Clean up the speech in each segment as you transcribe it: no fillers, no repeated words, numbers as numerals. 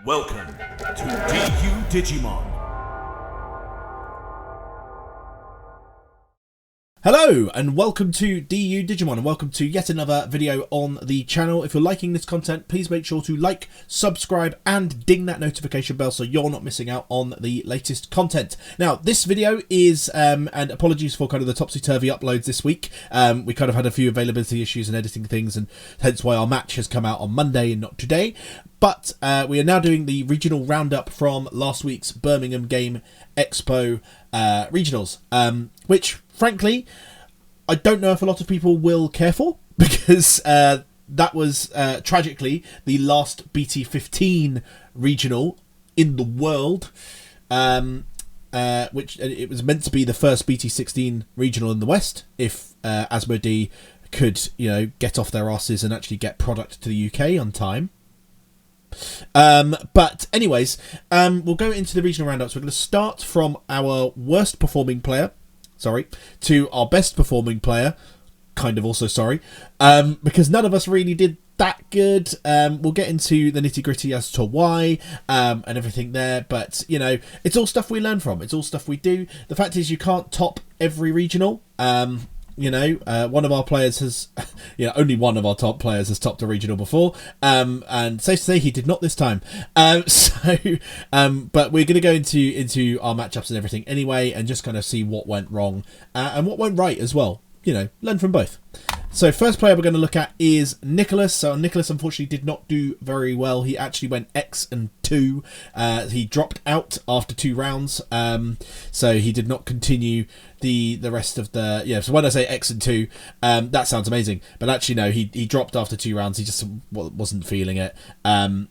Welcome to DU Digimon. Hello and welcome to DU Digimon and welcome to yet another video on the channel. If you're liking this content, please make sure to like, subscribe and ding that notification bell so you're not missing out on the latest content. Now this video is, and apologies for kind of the topsy-turvy uploads this week, we kind of had a few availability issues and editing things, and hence why our match has come out on Monday and not today. But we are now doing the regional roundup from last week's Birmingham Game Expo regionals, which frankly I don't know if a lot of people will care for, because that was tragically the last BT15 regional in the world, which it was meant to be the first BT16 regional in the West if Asmodee could, get off their asses and actually get product to the UK on time. But anyways, we'll go into the regional roundups. We're going to start from our worst performing player, to our best performing player, because none of us really did that good. We'll get into the nitty gritty as to why, and everything there, but it's all stuff we learn from, it's all stuff we do. The fact is, you can't top every regional. One of our players has, only one of our top players has topped a regional before, and safe to say he did not this time. But we're going to go into our matchups and everything anyway, and just kind of see what went wrong and what went right as well. Learn from both. So first player we're going to look at is Nicholas. So Nicholas unfortunately did not do very well. He actually went X and 2. He dropped out after 2 rounds. So he did not continue the rest of the... so when I say X and 2, that sounds amazing. But actually no, he dropped after 2 rounds. He just wasn't feeling it, and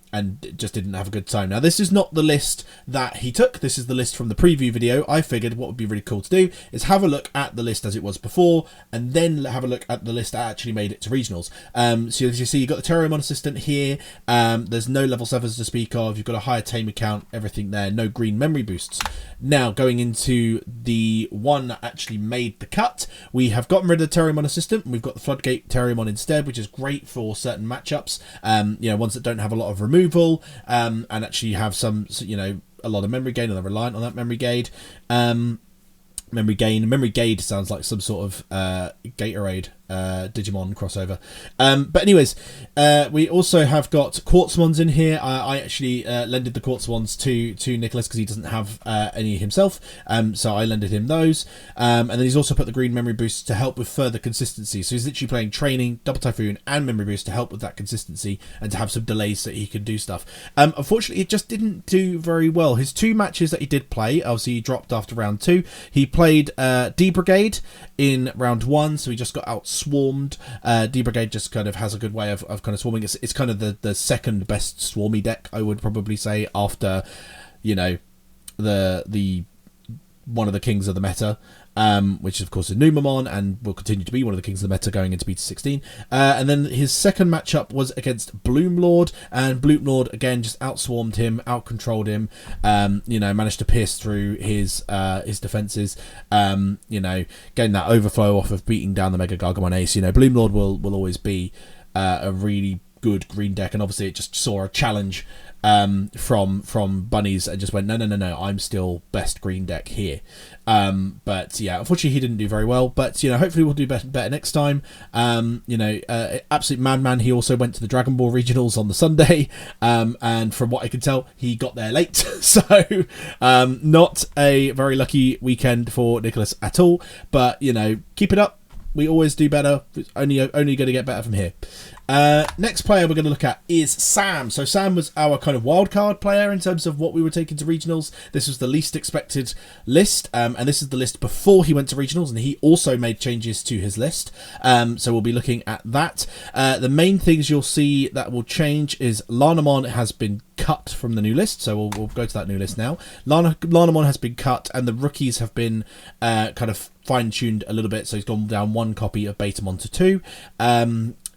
just didn't have a good time. Now this is not the list that he took. This is the list from the preview video. I figured what would be really cool to do is have a look at the list as it was before, and then have a look at the list that actually made it to regionals. So as you see, you've got the Terriermon assistant here. There's no level 7s to speak of. You've got a higher tame account, everything there. No green memory boosts. Now going into the one that actually made the cut, we have gotten rid of the Terriermon assistant, and we've got the Floodgate Terriermon instead, which is great for certain matchups. Ones that don't have a lot of removal, and actually have some, a lot of memory gain, and they're reliant on that memory gain. Memory Gade sounds like some sort of Gatorade Digimon crossover. But anyways, we also have got Quartzmons in here. I actually lended the Quartzmons to Nicholas because he doesn't have any himself, so I lended him those. And then he's also put the green memory boost to help with further consistency. So he's literally playing Training, Double Typhoon and memory boost to help with that consistency and to have some delays so he can do stuff. Unfortunately, it just didn't do very well. His 2 matches that he did play, obviously he dropped after round 2. He played D Brigade in round 1, so he just got out swarmed. D Brigade just kind of has a good way of kind of swarming. It's kind of the second best swarmy deck, I would probably say, after the one of the kings of the meta, which of course is Numamon, and will continue to be one of the kings of the meta going into BT16. And then his second matchup was against Bloomlord, and Bloomlord again just outswarmed him, outcontrolled him, managed to pierce through his defenses, getting that overflow off of beating down the Mega Gargamon Ace. Bloomlord will always be a really good green deck, and obviously it just saw a challenge from Bunnies and just went, no, I'm still best green deck here. But yeah, unfortunately he didn't do very well, but hopefully we'll do better next time. Absolute madman. He also went to the Dragon Ball regionals on the Sunday, and from what I can tell, he got there late. So not a very lucky weekend for Nicholas at all, but keep it up. We always do better. It's only going to get better from here. Next player we're going to look at is Sam. So Sam was our kind of wildcard player in terms of what we were taking to regionals. This was the least expected list, and this is the list before he went to regionals, and he also made changes to his list. So we'll be looking at that. The main things you'll see that will change is Lanamon has been cut from the new list, so we'll go to that new list now. Lanamon has been cut, and the rookies have been kind of fine-tuned a little bit, so he's gone down 1 copy of Betamon to 2.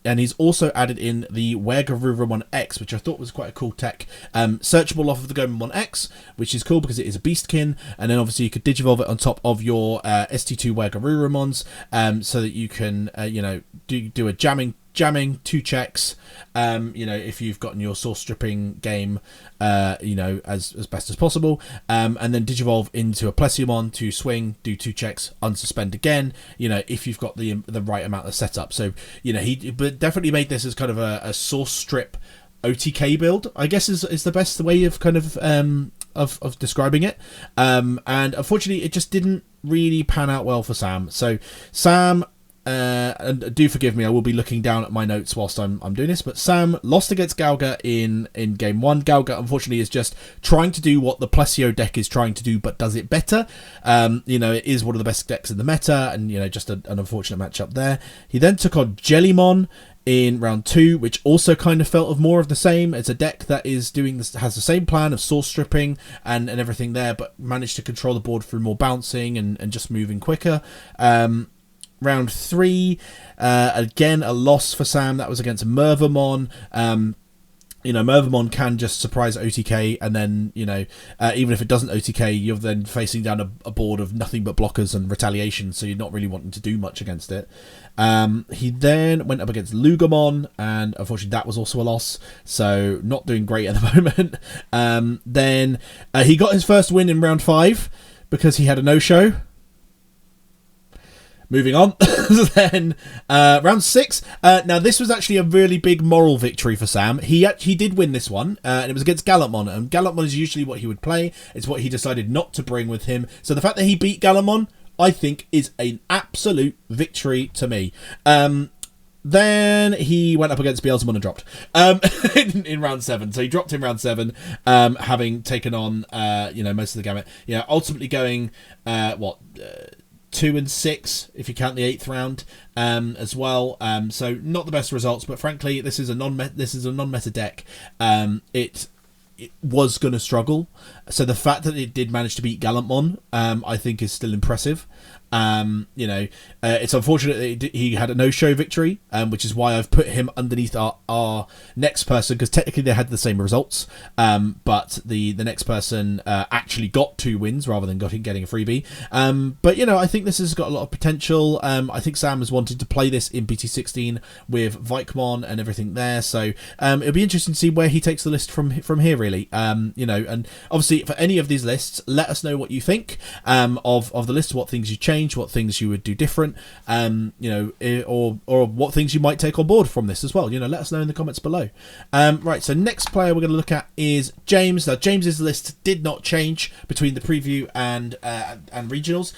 And he's also added in the Weregarurumon X, which I thought was quite a cool tech. Searchable off of the Gomamon X, which is cool because it is a Beastkin. And then obviously you could Digivolve it on top of your ST2 Weregarurumons, so that you can, do a jamming jamming 2 checks, if you've gotten your source stripping game, as best as possible, and then Digivolve into a Plesiomon to swing, do 2 checks, unsuspend again, if you've got the right amount of setup. So, he but definitely made this as kind of a source strip OTK build, I guess is the best way of kind of describing it. And unfortunately, it just didn't really pan out well for Sam. So Sam, and do forgive me, I will be looking down at my notes whilst I'm doing this, but Sam lost against Galga in game 1. Galga, unfortunately, is just trying to do what the Plesio deck is trying to do, but does it better. It is one of the best decks in the meta, and just an unfortunate matchup there. He then took on Jellymon in round 2, which also kind of felt of more of the same. It's a deck that is doing this, has the same plan of source stripping and everything there, but managed to control the board through more bouncing and just moving quicker. Round 3, again a loss for Sam. That was against Mervamon. Mervamon can just surprise OTK, and then, even if it doesn't OTK, you're then facing down a board of nothing but blockers and retaliation, so you're not really wanting to do much against it. He then went up against Lugamon, and unfortunately that was also a loss, so not doing great at the moment. Then he got his first win in round 5 because he had a no-show. Moving on, then round 6. Now this was actually a really big moral victory for Sam. He did win this one, and it was against Gallantmon. And Gallantmon is usually what he would play. It's what he decided not to bring with him. So the fact that he beat Gallantmon, I think, is an absolute victory to me. Then he went up against Beelzemon and dropped in round 7. So he dropped in round 7, having taken on most of the gamut. Ultimately going 2 and 6 if you count the 8th round as well. So not the best results, but frankly, this is a non-meta deck. It was going to struggle. So the fact that it did manage to beat Gallantmon, I think, is still impressive. It's unfortunate that he had a no-show victory, which is why I've put him underneath our next person, because technically they had the same results, but the next person actually got 2 wins rather than getting a freebie. But I think this has got a lot of potential. I think Sam has wanted to play this in BT16 with Vikemon and everything there, so it'll be interesting to see where he takes the list from here, really. And obviously for any of these lists, let us know what you think of the list, what things you change, what things you would do different, or what things you might take on board from this as well. Let us know in the comments below. Right, so next player we're going to look at is James. Now, James's list did not change between the preview and regionals.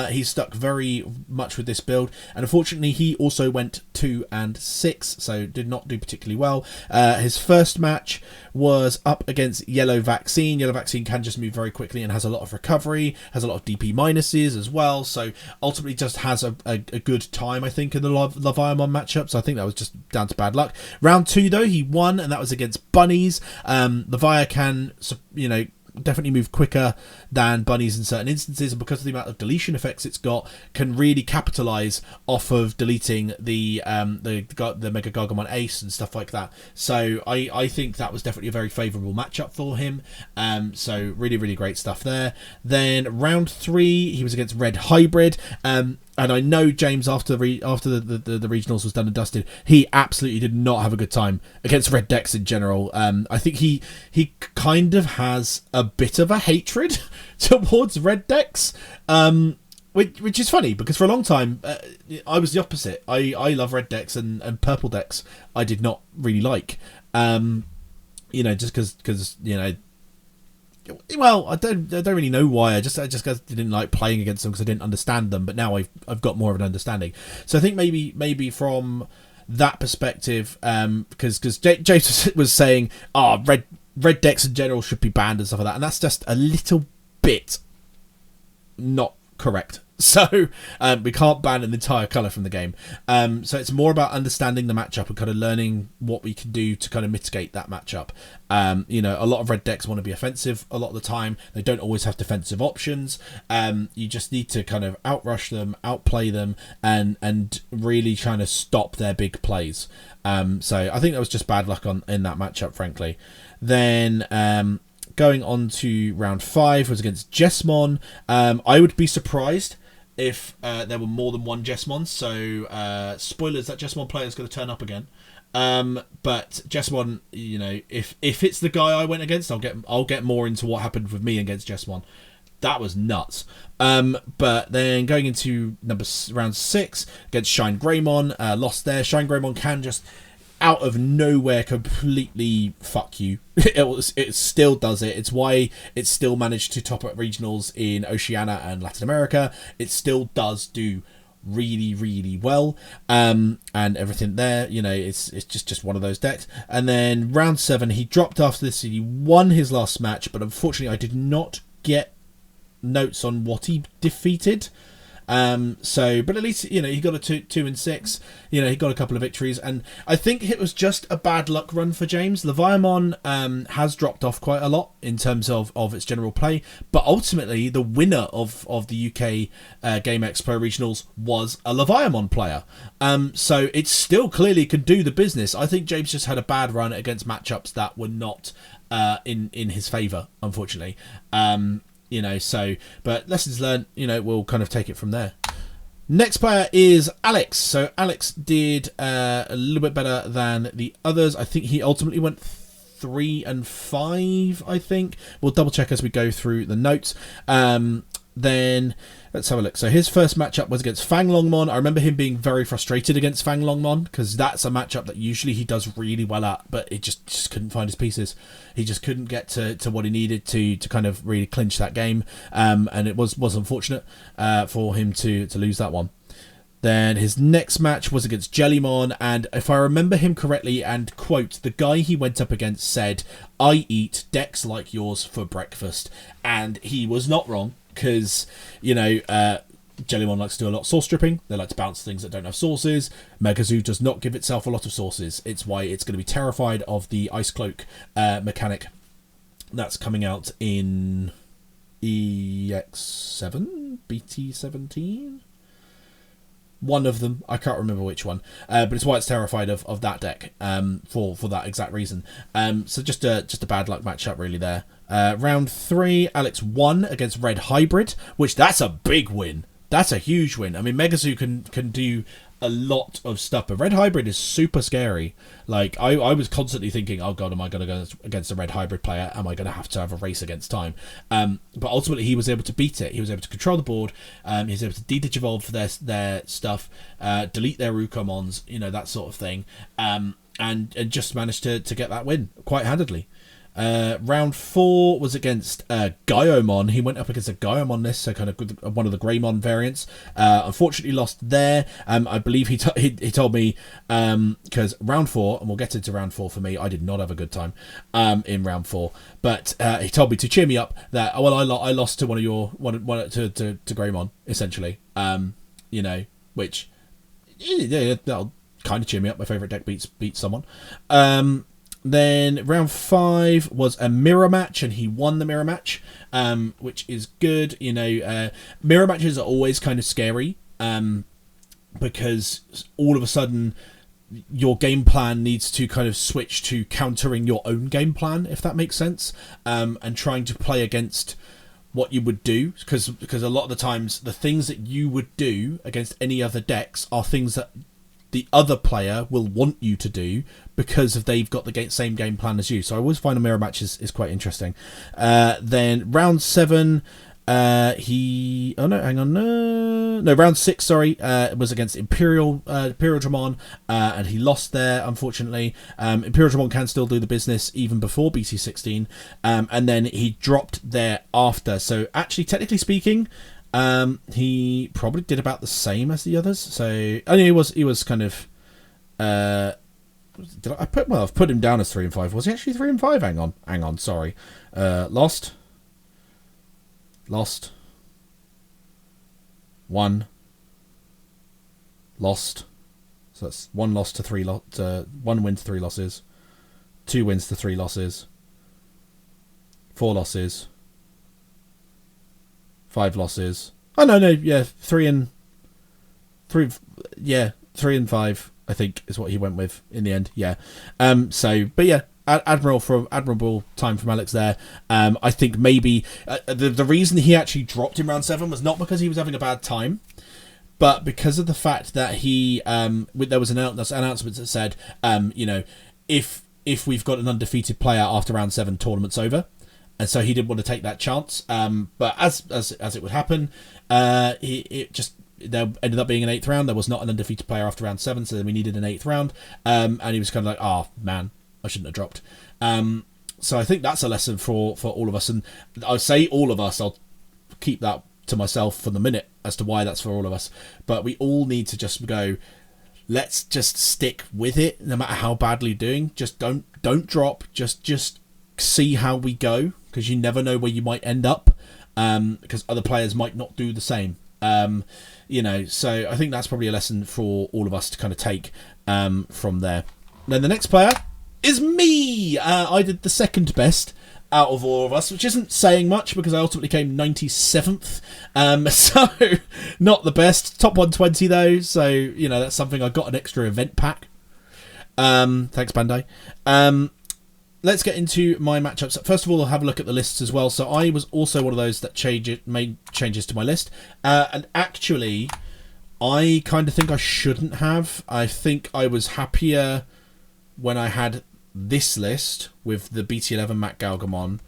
He's stuck very much with this build, and unfortunately he also went 2 and 6, so did not do particularly well. His first match was up against Yellow Vaccine. Yellow Vaccine can just move very quickly and has a lot of recovery, has a lot of DP minuses as well, so ultimately just has a good time, I think, in the Leviamon matchup. So I think that was just down to bad luck. Round 2 though, he won, and that was against Bunnies. Levia can definitely move quicker than Bunnies in certain instances, and because of the amount of deletion effects it's got, can really capitalize off of deleting the Mega Gargomon Ace and stuff like that. So I think that was definitely a very favorable matchup for him. So really, really great stuff there. Then round 3, he was against Red Hybrid. And I know James, after the regionals was done and dusted, he absolutely did not have a good time against red decks in general. I think he kind of has a bit of a hatred towards red decks, which is funny, because for a long time I was the opposite. I love red decks, and purple decks I did not really like. Just because well, I don't really know why. I just didn't like playing against them because I didn't understand them. But now I've got more of an understanding. So I think maybe from that perspective, because James was saying, red decks in general should be banned and stuff like that, and that's just a little bit not correct. So we can't ban an entire colour from the game. So it's more about understanding the matchup and kind of learning what we can do to kind of mitigate that matchup. A lot of red decks want to be offensive a lot of the time. They don't always have defensive options. You just need to kind of outrush them, outplay them, and really trying to stop their big plays. So I think that was just bad luck in that matchup, frankly. Then going on to round 5 was against Jessmon. I would be surprised if there were more than one Jesmon. So spoilers, that Jesmon player is going to turn up again. But Jesmon, if it's the guy I went against, I'll get more into what happened with me against Jesmon. That was nuts. But then going into round 6 against Shine Greymon, lost there. Shine Greymon can just out of nowhere completely fuck you. It still does it. It's why it still managed to top at regionals in Oceania and Latin America. It still does do really, really well, and everything there. It's just one of those decks. And then round 7, he dropped after this. He won his last match, but unfortunately I did not get notes on what he defeated. But at least he got a 2 and 6. He got a couple of victories, and I think it was just a bad luck run for James. Leviamon has dropped off quite a lot in terms of its general play, but ultimately the winner of the UK Game Expo regionals was a Leviamon player. So it still clearly could do the business. I think James just had a bad run against matchups that were not in his favour, unfortunately. But lessons learned, we'll kind of take it from there. Next player is Alex. So Alex did a little bit better than the others. I think he ultimately went 3 and 5, I think. We'll double check as we go through the notes. Then let's have a look. So his first matchup was against Fang Longmon. I remember him being very frustrated against Fang Longmon because that's a matchup that usually he does really well at, but it just couldn't find his pieces. He just couldn't get to what he needed to kind of really clinch that game, and it was unfortunate for him to lose that one. Then his next match was against Jellymon, and if I remember him correctly, and quote, the guy he went up against said, "I eat decks like yours for breakfast," and he was not wrong. Because, Jellymon likes to do a lot of source stripping. They like to bounce things that don't have sources. Megazoo does not give itself a lot of sources. It's why it's going to be terrified of the Ice Cloak mechanic that's coming out in EX7? BT15? One of them. I can't remember which one. But it's why it's terrified of that deck for that exact reason. So just a bad luck matchup really there. Round 3, Alex won against Red Hybrid, which that's a big win. That's a huge win. I mean, Megazoo can do a lot of stuff, but Red Hybrid is super scary. Like, I was constantly thinking, oh god, am I going to go against a Red Hybrid player? Am I going to have a race against time? But ultimately he was able to beat it. He was able to control the board. He was able to de-digivolve their stuff, delete their Rukomons, that sort of thing, and just managed to get that win quite handedly. Round 4 was against Gaiomon. He went up against a Gaiomon list, so kind of one of the Greymon variants. Unfortunately lost there. I believe he told me, because round 4, and we'll get into round 4 for me, I did not have a good time in round 4, but he told me to cheer me up that, I lost to one to Greymon, essentially. Which that'll kind of cheer me up. My favourite deck beats someone. Then round 5 was a mirror match, and he won the mirror match, which is good. Mirror matches are always kind of scary, because all of a sudden your game plan needs to kind of switch to countering your own game plan, if that makes sense, and trying to play against what you would do, because a lot of the times the things that you would do against any other decks are things that the other player will want you to do because they've got the same game plan as you. So I always find a mirror match is quite interesting. Then round 7, round 6, sorry, was against Imperial Dramon, and he lost there, unfortunately. Imperial Dramon can still do the business even before BT16, and then he dropped there after. So actually, technically speaking, he probably did about the same as the others. So I mean, he was kind of I've put him down as 3 and 5. Was he actually 3 and 5? Hang on, sorry. Lost 1 lost. So that's 1 loss to 3 1 win to 3 losses, 2 wins to 3 losses, 4 losses, 5 losses. Oh no, yeah, 3 and 5, I think, is what he went with in the end. Yeah. But yeah, admirable time from Alex there. I think maybe the reason he actually dropped in round 7 was not because he was having a bad time, but because of the fact that he there was announcements that said, if we've got an undefeated player after round 7, tournament's over, and so he didn't want to take that chance. But as it would happen, there ended up being an 8th round. There was not an undefeated player after round 7, so then we needed an 8th round. And he was kind of like, oh man, I shouldn't have dropped. So I think that's a lesson for all of us. And I say all of us, I'll keep that to myself for the minute as to why that's for all of us. But we all need to just go, let's just stick with it, no matter how badly you're doing. Just don't drop. Just see how we go, because you never know where you might end up, because other players might not do the same. So I think that's probably a lesson for all of us to kind of take from there. Then the next player is me. I did the second best out of all of us, which isn't saying much because I ultimately came 97th. So not the best. Top 120 though, so that's something. I got an extra event pack. Thanks Bandai. Let's get into my matchups. First of all, I'll have a look at the lists as well. So I was also one of those that made changes to my list. And actually, I kind of think I shouldn't have. I think I was happier when I had this list with the BT11 Mac Galgamon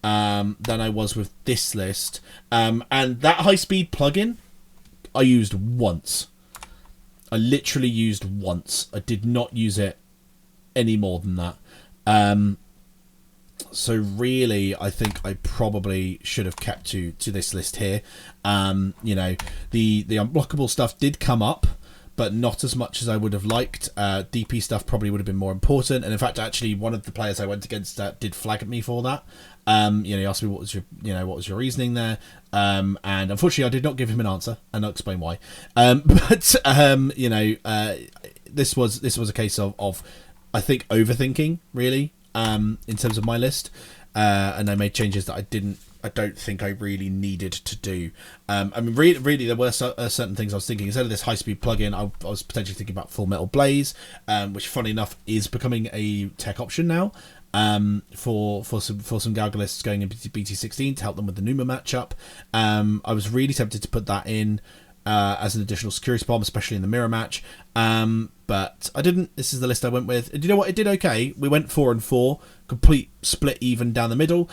than I was with this list. And that high-speed plugin, I used once. I literally used once. I did not use it any more than that. So really, I think I probably should have kept to this list here. The unblockable stuff did come up, but not as much as I would have liked. DP stuff probably would have been more important. And in fact, actually, one of the players I went against did flag at me for that. He asked me what was your reasoning there. And unfortunately, I did not give him an answer, and I'll explain why. This was a case of I think overthinking really. In terms of my list, and I made changes that I don't think I really needed to do. Really, there were certain things I was thinking. Instead of this high-speed plugin, I was potentially thinking about Full Metal Blaze, which, funny enough, is becoming a tech option now for some Galgalists going into BT16 to help them with the Numa matchup. I was really tempted to put that in as an additional security bomb, especially in the mirror match. But I didn't. This is the list I went with. And you know what? It did okay. We went 4-4, complete split even down the middle.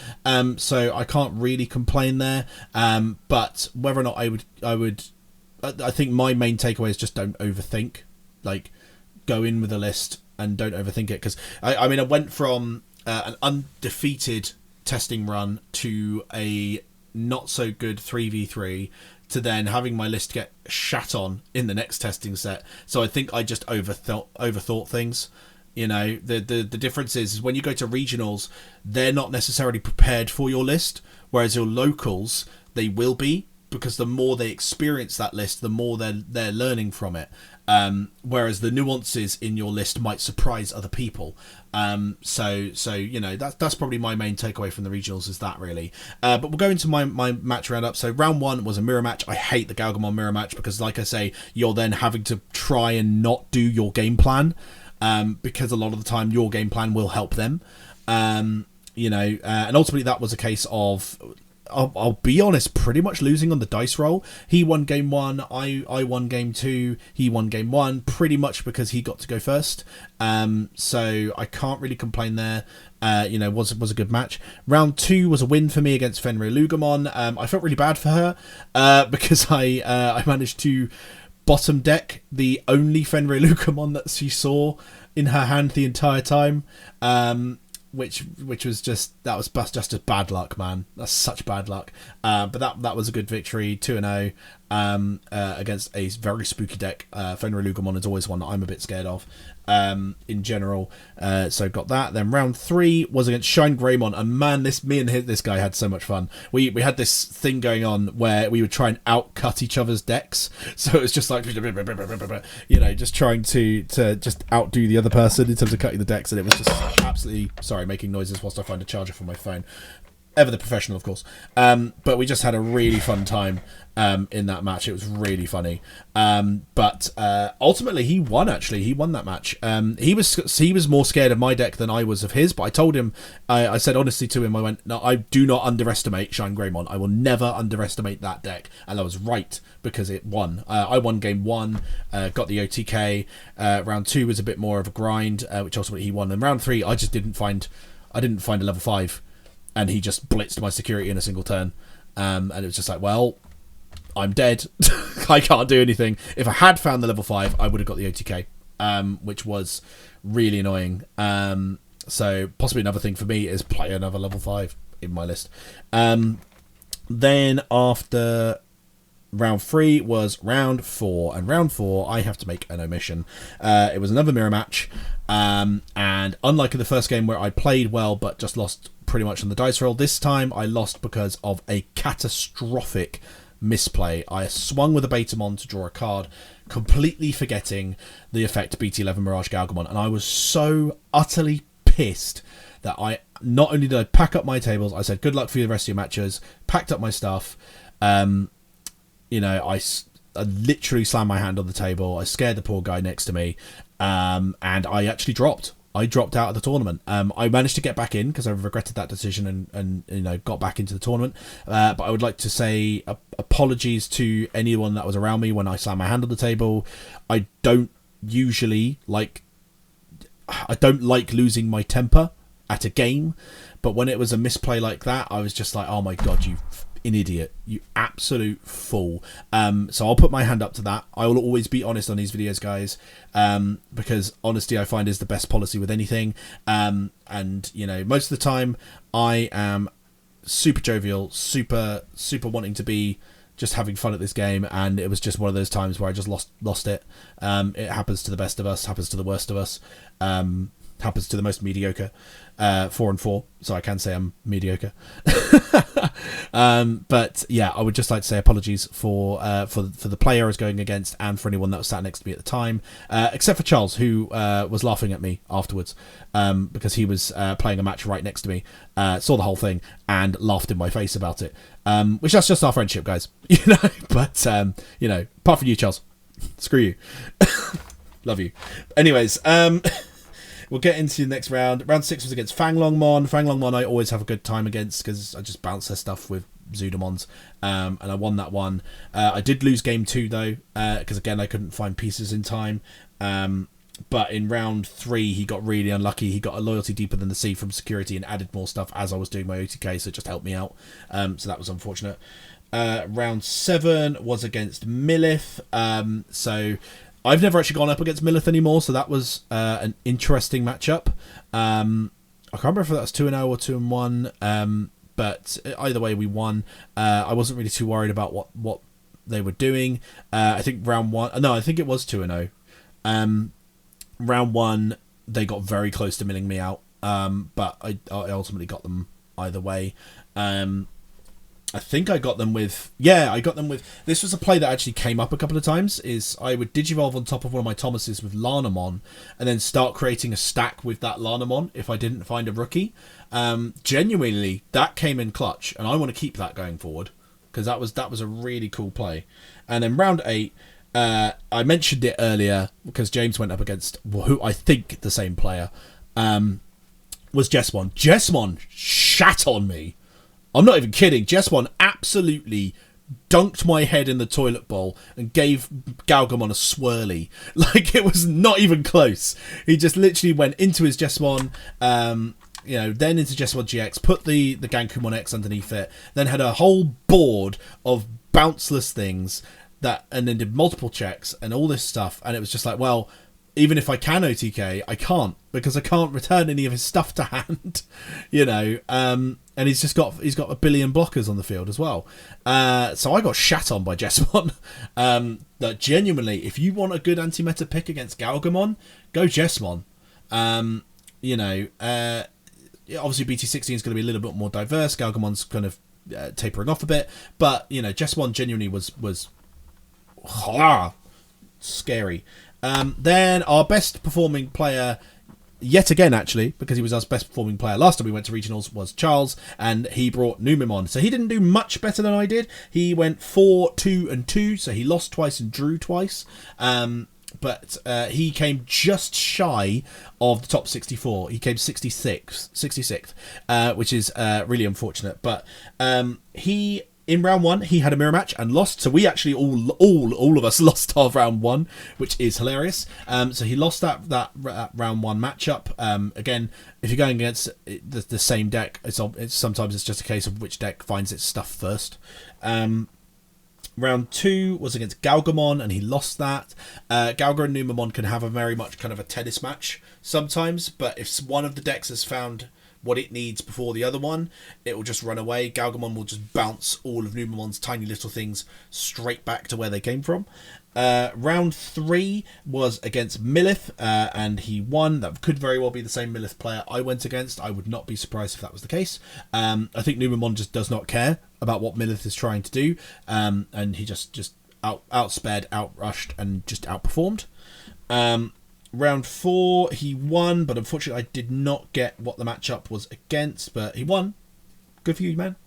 So I can't really complain there. But whether or not I think my main takeaway is just don't overthink. Like, go in with a list and don't overthink it. Because I went from an undefeated testing run to a not so good 3v3 to then having my list get shat on in the next testing set. So I think I just overthought things. The difference is when you go to regionals, they're not necessarily prepared for your list, whereas your locals, they will be, because the more they experience that list, the more they're learning from it. Whereas the nuances in your list might surprise other people. So that's probably my main takeaway from the regionals, is that really. But we'll go into my match roundup. So round 1 was a mirror match. I hate the Galgamon mirror match because, like I say, you're then having to try and not do your game plan, because a lot of the time your game plan will help them. And ultimately that was a case of, I'll be honest, pretty much losing on the dice roll. He won game 1, I won game 2, he won game 1, pretty much because he got to go first. So I can't really complain there. Was a good match. Round 2 was a win for me against Fenrir Lugamon. I felt really bad for her because I managed to bottom deck the only Fenrir Lugamon that she saw in her hand the entire time. Which was just a bad luck, man. That's such bad luck. But that was a good victory, 2-0 against a very spooky deck. Fenrir Lugamon is always one that I'm a bit scared of in general. So got that. Then round 3 was against Shine Greymon, and man, me and this guy had so much fun. We had this thing going on where we would try and outcut each other's decks. So it was just like just trying to just outdo the other person in terms of cutting the decks, and it was just absolutely, sorry, making noises whilst I find a charger for my phone. ever the professional, of course. But we just had a really fun time in that match. It was really funny. But ultimately, he won. Actually, he won that match. He was more scared of my deck than I was of his. But I told him, I said honestly to him, I went, no, I do not underestimate Shine Greymon. I will never underestimate that deck. And I was right, because it won. I won game 1, got the OTK. Round 2 was a bit more of a grind, which ultimately he won. And round 3, I didn't find a level 5. And he just blitzed my security in a single turn. And it was just like, well, I'm dead. I can't do anything. If I had found the level 5, I would have got the OTK, which was really annoying. So possibly another thing for me is play another level 5 in my list. Then after round 3 was round 4. And round 4, I have to make an omission. It was another mirror match. And unlike in the first game where I played well but just lost pretty much on the dice roll, this time I lost because of a catastrophic misplay. I swung with a Betamon to draw a card, completely forgetting the effect BT11 Mirage Galgamon, and I was so utterly pissed that I not only did I pack up my tables, I said good luck for the rest of your matches, packed up my stuff. I literally slammed my hand on the table. I scared the poor guy next to me, and I actually dropped. I dropped out of the tournament. I managed to get back in because I regretted that decision and got back into the tournament. But I would like to say apologies to anyone that was around me when I slammed my hand on the table. I don't like losing my temper at a game, but when it was a misplay like that, I was just like, oh my god, you an idiot, you absolute fool. So I'll put my hand up to that. I will always be honest on these videos, guys, because honesty I find is the best policy with anything. And most of the time I am super jovial, super wanting to be just having fun at this game, and it was just one of those times where I just lost it. It happens to the best of us, happens to the worst of us, happens to the most mediocre. 4 and 4, so I can say I'm mediocre. But yeah, I would just like to say apologies for the player I was going against, and for anyone that was sat next to me at the time, except for Charles, who was laughing at me afterwards, because he was playing a match right next to me, saw the whole thing and laughed in my face about it, which that's just our friendship, guys. But apart from you, Charles, screw you. Love you. Anyways, we'll get into the next round. Round 6 was against Fanglongmon. Fanglongmon I always have a good time against because I just bounce their stuff with Zudamons, and I won that one. I did lose game 2 though, because again I couldn't find pieces in time. But in round 3 he got really unlucky. He got a loyalty deeper than the sea from security and added more stuff as I was doing my OTK, so it just helped me out. So that was unfortunate. Round 7 was against Millith. So I've never actually gone up against Millith anymore, so that was an interesting matchup. I can't remember if that was 2-0 or 2-1, but either way we won. I wasn't really too worried about what they were doing. I think round 1... No, I think it was 2-0. Round 1, they got very close to milling me out, but I ultimately got them either way. I think I got them with... Yeah, I got them with... This was a play that actually came up a couple of times, is I would Digivolve on top of one of my Thomases with Lanamon, and then start creating a stack with that Lanamon if I didn't find a rookie. Genuinely, that came in clutch, and I want to keep that going forward, because that was a really cool play. And then round 8, I mentioned it earlier, because James went up against, who I think the same player, was Jessmon. Jessmon shat on me. I'm not even kidding. Jessmon absolutely dunked my head in the toilet bowl and gave Galgamon a swirly. Like, it was not even close. He just literally went into his Jessmon, then into Jessmon GX, put the Gankumon X underneath it, then had a whole board of bounceless things, and then did multiple checks and all this stuff. And it was just like, well, even if I can OTK, I can't, because I can't return any of his stuff to hand, and he's got a billion blockers on the field as well. So I got shat on by Jessmon. That genuinely, if you want a good anti-meta pick against Galgamon, go Jessmon. Obviously BT16 is going to be a little bit more diverse. Galgamon's kind of tapering off a bit, but Jessmon genuinely was scary. Then our best performing player yet again, actually, because he was our best performing player last time we went to regionals, was Charles, and he brought Numemon. So he didn't do much better than I did. He went 4-2-2, so he lost twice and drew twice. But he came just shy of the top 64. He came 66th, which is really unfortunate. But he, in round one, he had a mirror match and lost. So we actually all of us lost our round one, which is hilarious. So he lost that round one matchup. Again, if you're going against the same deck, sometimes it's just a case of which deck finds its stuff first. Round two was against Galgamon, and he lost that. Galga and Numemon can have a very much kind of a tennis match sometimes, but if one of the decks has found what it needs before the other one, it will just run away. Galgamon will just bounce all of Numemon's tiny little things straight back to where they came from. Round three was against Millith, and he won. That could very well be the same Millith player I went against. I would not be surprised if that was the case. I think Numemon just does not care about what Millith is trying to do, and he just outsped, outrushed, and just outperformed. Round four, he won, but unfortunately I did not get what the matchup was against, but he won. Good for you, man.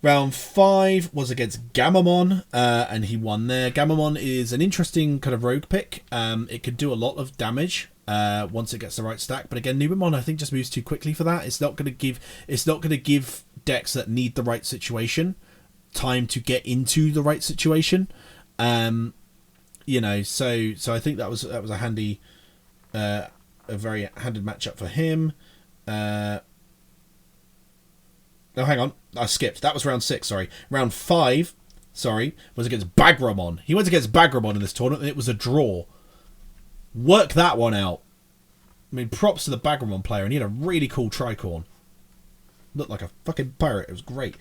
Round five was against Gamamon, and he won there. Gamamon is an interesting kind of rogue pick. It can do a lot of damage once it gets the right stack, but again, Numemon I think just moves too quickly for that. It's not going to give decks that need the right situation time to get into the right situation. You know, so I think that was a handy, a very handy matchup for him. Oh, hang on, I skipped. That was round six. Sorry, round five. Sorry, was against Bagramon. He went against Bagramon in this tournament, and it was a draw. Work that one out. I mean, props to the Bagramon player, and he had a really cool tricorn. Looked like a fucking pirate. It was great.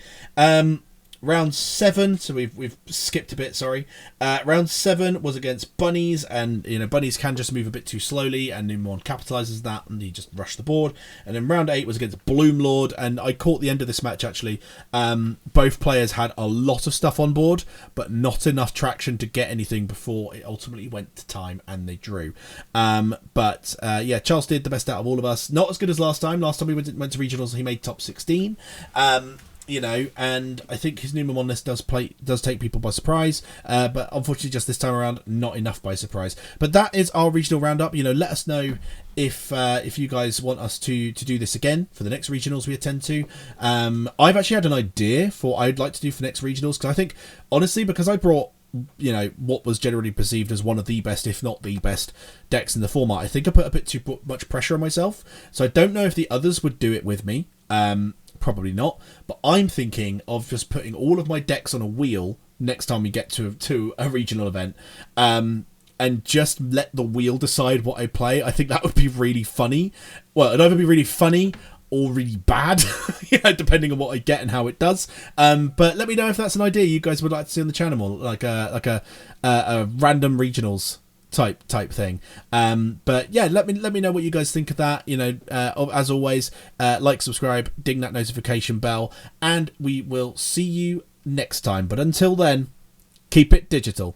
Round seven, so we've skipped a bit, sorry. Round seven was against Bunnies, and you know Bunnies can just move a bit too slowly, and Numemon capitalizes that, and he just rushed the board. And then round eight was against Bloomlord, and I caught the end of this match actually. Both players had a lot of stuff on board, but not enough traction to get anything before it ultimately went to time, and they drew. Yeah, Charles did the best out of all of us. Not as good as last time. Last time we went to regionals, he made top 16. You know, and I think his Numemon list does take people by surprise, but unfortunately just this time around, not enough by surprise. But that is our regional roundup. You know, let us know if you guys want us to do this again for the next regionals we attend to. I've actually had an idea for what I'd like to do for next regionals, because I think, honestly, because I brought, you know, what was generally perceived as one of the best, if not the best, decks in the format, I think I put a bit too much pressure on myself. So I don't know if the others would do it with me. Probably not, but I'm thinking of just putting all of my decks on a wheel next time we get to a regional event, and just let the wheel decide what I play. I think that would be really funny. Well, it'd either be really funny or really bad, you know, depending on what I get and how it does. But let me know if that's an idea you guys would like to see on the channel, like a random regionals type thing. But yeah, let me know what you guys think of that. You know, as always, like, subscribe, ding that notification bell, and we will see you next time. But until then, keep it digital.